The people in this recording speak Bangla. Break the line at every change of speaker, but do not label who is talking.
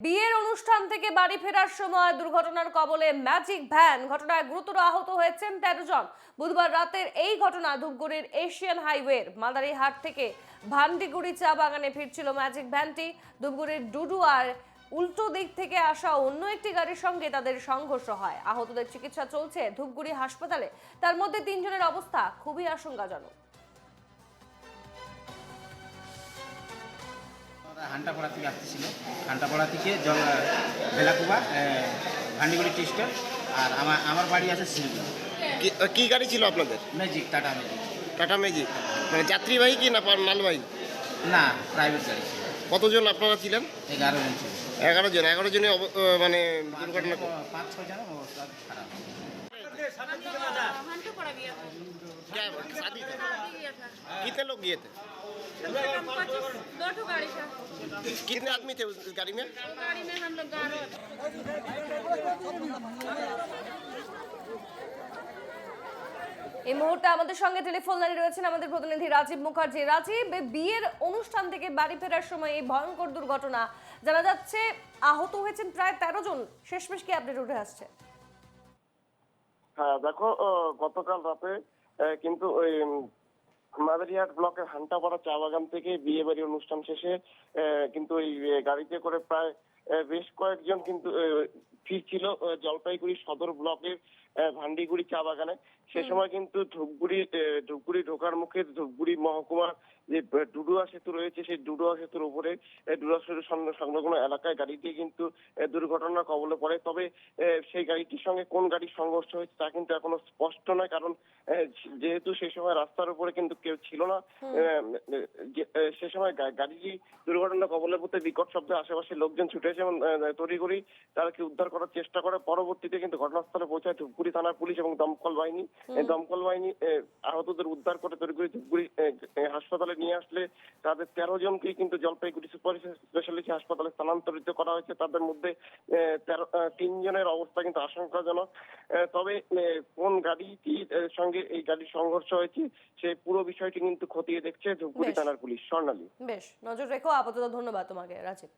বিয়ের অনুষ্ঠান থেকে বাড়ি ফেরার সময় দুর্ঘটনার কবলে ম্যাজিক ভ্যান। ঘটনায় গুরুতর আহত হয়েছেন 13 জন। বুধবার রাতের এই ঘটনা ধূপগুড়ির এশিয়ান হাইওয়ের মাদারিহাট থেকে ভান্ডিগুড়ি চা বাগানে ফিরছিল ম্যাজিক ভ্যানটি। ধূপগুড়ির ডুডুয়ার উল্টো দিক থেকে আসা অন্য একটি গাড়ির সঙ্গে তাদের সংঘর্ষ হয়। আহতদের চিকিৎসা চলছে ধূপগুড়ি হাসপাতালে। তার মধ্যে 3 জনের অবস্থা খুবই আশঙ্কাজনক।
হান্টাপাড়া থেকে আসতেছিল। হান্টাপাড়া থেকে বেলাকুবা ভান্ডিগুড়ি টি স্টেট। আর আমার বাড়ি আছে শিলিগুড়ি।
কি গাড়ি ছিল আপনাদের?
Magic, tata magic.
Tata magic, মানে যাত্রীবাহী কি না মালবাহী?
না, প্রাইভেট গাড়ি ছিল।
কতজন আপনারা ছিলেন?
11 জন ছিল।
11 জনের মানে দুর্ঘটনা।
5-6 জনের অবস্থা খারাপ।
क्या शादी था? कितने लोग गए थे?
2 ठो गाड़ी था।
कितने आदमी थे उस गाड़ी में?
गाड़ी में हम लोग 11।
এই মুহূর্তে আমাদের সঙ্গে টেলিফোন লাইনে রয়েছেন আমাদের প্রতিনিধি রাজীব মুখার্জি। রাজীব, বিয়ের অনুষ্ঠান থেকে বাড়ি ফেরার সময় এই ভয়ঙ্কর দুর্ঘটনা, জানা যাচ্ছে আহত হয়েছেন প্রায় 13 জন। শেষমেশ কি আপডেট উঠে আসছে?
হ্যাঁ দেখো, গতকাল রাতে কিন্তু ওই মাদারিহাট ব্লকের হান্টাপাড়া চা বাগান থেকে বিয়ে বাড়ি অনুষ্ঠান শেষে কিন্তু ওই গাড়িতে করে প্রায় বেশ কয়েকজন কিন্তু ফিরছিল জলপাইগুড়ি সদর ব্লকের ভান্ডিগুড়ি চা বাগানে। সে সময় কিন্তু ধূপগুড়ি ঢোকার মুখে ধূপগুড়ি মহকুমার যে ডুডুয়া সেতু রয়েছে, সেই ডুডুয়া সেতুর উপরে ডুডুয়া সেতুর সংলগ্ন এলাকায় গাড়িটি কিন্তু দুর্ঘটনার কবলে পড়ে। তবে সেই গাড়িটির সঙ্গে কোন গাড়ির সংঘর্ষ হয়েছে তা কিন্তু এখনো স্পষ্ট নয়, কারণ যেহেতু সেই সময় রাস্তার উপরে কিন্তু কেউ ছিল না। সে সময় গাড়িটি দুর্ঘটনার কবলে পড়তে বিকট শব্দে আশেপাশে লোকজন ছুটে এসে এবং তড়িঘড়ি তাদেরকে উদ্ধার করার চেষ্টা করে। পরবর্তীতে কিন্তু ঘটনাস্থলে পৌঁছায় ধূপগুড়ি থানার পুলিশ এবং দমকল বাহিনী। দমকল বাহিনী আহতদের উদ্ধার করে তড়িঘড়ি ধূপগুড়ি হাসপাতালে নিয়ে আসলে তাদের 13 জনকেই কিন্তু জলপাইগুড়ি সুপার স্পেশালিটি হাসপাতালে স্থানান্তরিত করা হয়েছে। তাদের মধ্যে 3 জনের অবস্থা কিন্তু আশঙ্কাজনক। তবে কোন গাড়িটির সঙ্গে এই গাড়ির সংঘর্ষ হয়েছে সেই পুরো বিষয়টি কিন্তু খতিয়ে দেখছে ধূপগুড়ি থানার পুলিশ। স্বর্ণালী,
বেশ, নজর রেখো। আপাতত ধন্যবাদ তোমাকে রাজীব।